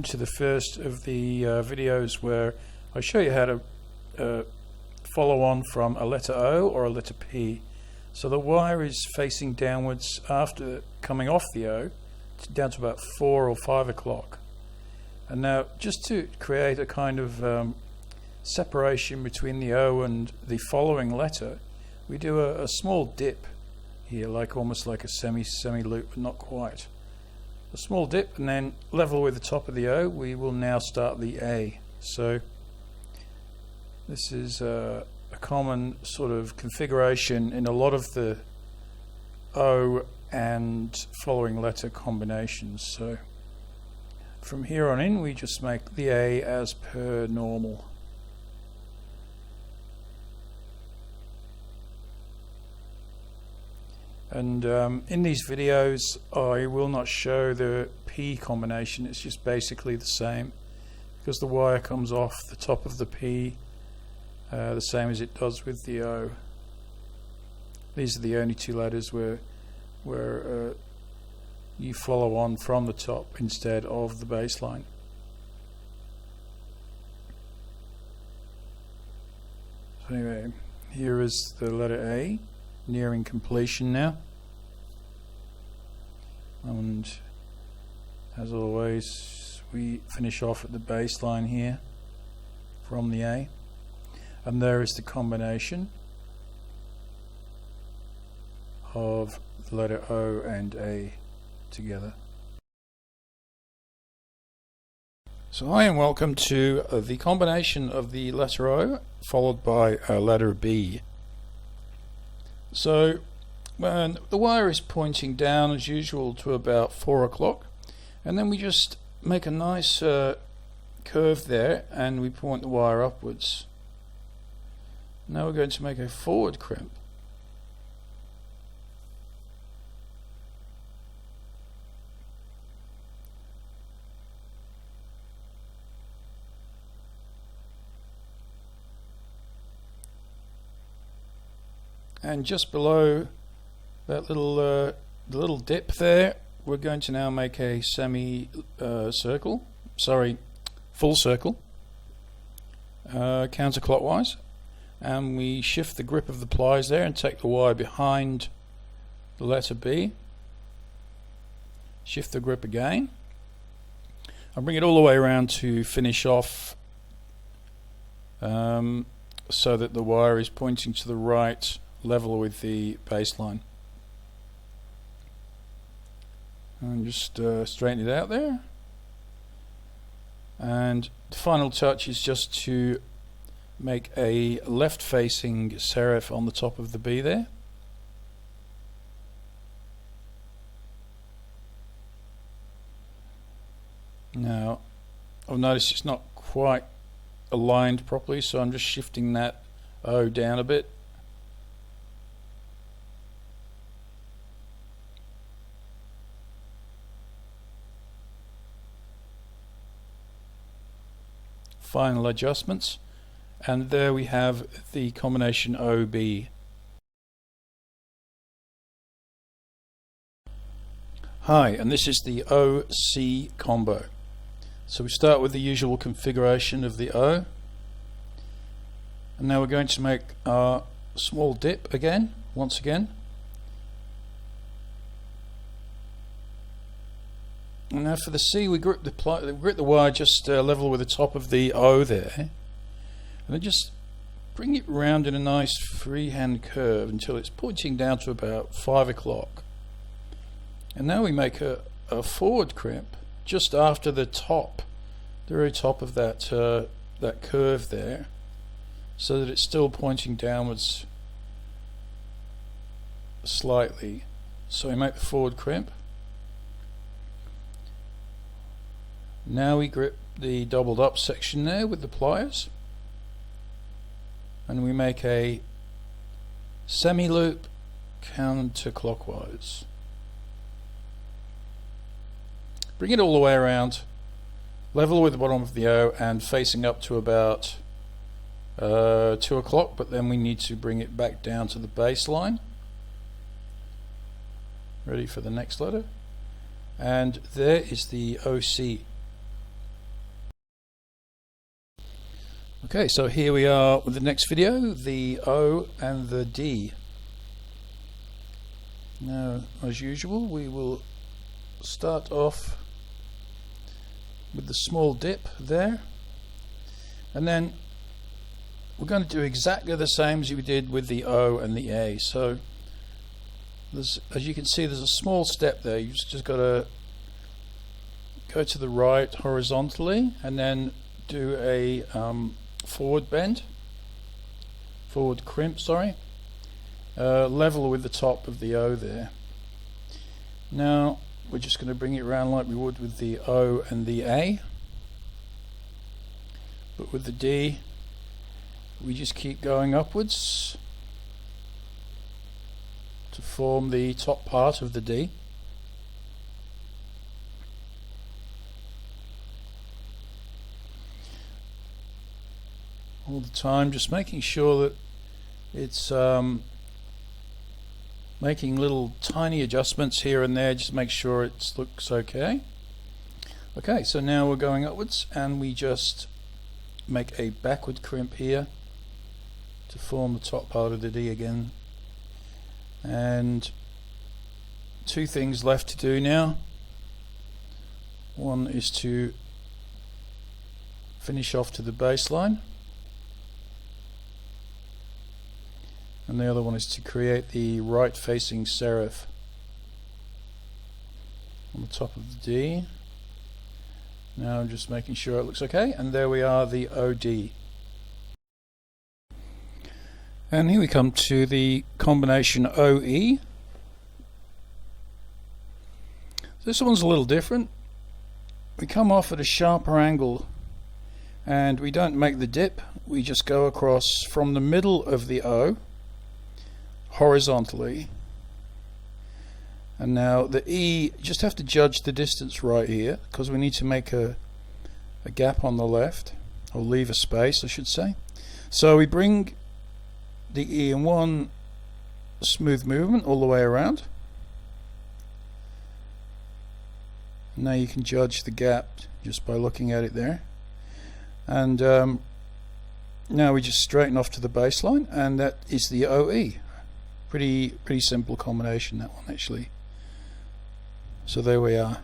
welcome to the first of the videos where I show you how to follow on from a letter O or a letter P. So the wire is facing downwards after coming off the O down to about 4 or 5 o'clock. And now, just to create a kind of separation between the O and the following letter, we do a small dip here, like almost like a semi loop, but not quite. A small dip, and then level with the top of the O, we will now start the A. So this is a common sort of configuration in a lot of the O and following letter combinations. So from here on in, we just make the A as per normal. And in these videos I will not show the P combination. It's just basically the same, because the wire comes off the top of the P the same as it does with the O. These are the only two letters where you follow on from the top instead of the bass line. So anyway, here is the letter A, nearing completion now, and as always we finish off at the bass line here from the A, and there is the combination of the letter O and A together. So hi and welcome to the combination of the letter O followed by a letter B. So when the wire is pointing down as usual to about 4 o'clock, and then we just make a nice curve there and we point the wire upwards. Now we're going to make a forward crimp. And just below that little dip there, we're going to now make a full circle, counterclockwise, and we shift the grip of the pliers there and take the wire behind the letter B, shift the grip again, and bring it all the way around to finish off so that the wire is pointing to the right, level with the baseline. And just straighten it out there. And the final touch is just to make a left facing serif on the top of the B there. Now I've noticed it's not quite aligned properly, so I'm just shifting that O down a bit. Final adjustments, and there we have the combination OB. Hi, and this is the OC combo. So we start with the usual configuration of the O, and now we're going to make our small dip again, once again. And now for the C, we grip the wire just level with the top of the O there, and then just bring it round in a nice freehand curve until it's pointing down to about 5 o'clock. And now we make a forward crimp just after the top, the very top of that curve there, so that it's still pointing downwards slightly. So we make the forward crimp. Now we grip the doubled up section there with the pliers, and we make a semi loop counterclockwise. Bring it all the way around, level with the bottom of the O and facing up to about 2 o'clock, but then we need to bring it back down to the baseline. Ready for the next letter, and there is the OC. Okay, so here we are with the next video, the O and the D. Now, as usual, we will start off with the small dip there, and then we're going to do exactly the same as we did with the O and the A. So as you can see, there's a small step there. You've just got to go to the right horizontally and then do a forward crimp, level with the top of the O there. Now we're just going to bring it around like we would with the O and the A, but with the D we just keep going upwards to form the top part of the D. All the time just making sure that it's making little tiny adjustments here and there, just make sure it looks okay. Okay, so now we're going upwards and we just make a backward crimp here to form the top part of the D again. And two things left to do now. One is to finish off to the baseline, and the other one is to create the right facing serif on the top of the D. Now I'm just making sure it looks okay, and there we are, the OD. And here we come to the combination OE. This one's a little different. We come off at a sharper angle and we don't make the dip, we just go across from the middle of the O horizontally. And now the E, just have to judge the distance right here because we need to make a gap on the left, or leave a space I should say. So we bring the E in one smooth movement all the way around. Now you can judge the gap just by looking at it there. And now we just straighten off to the baseline, and that is the OE. Pretty simple combination, that one actually. So there we are.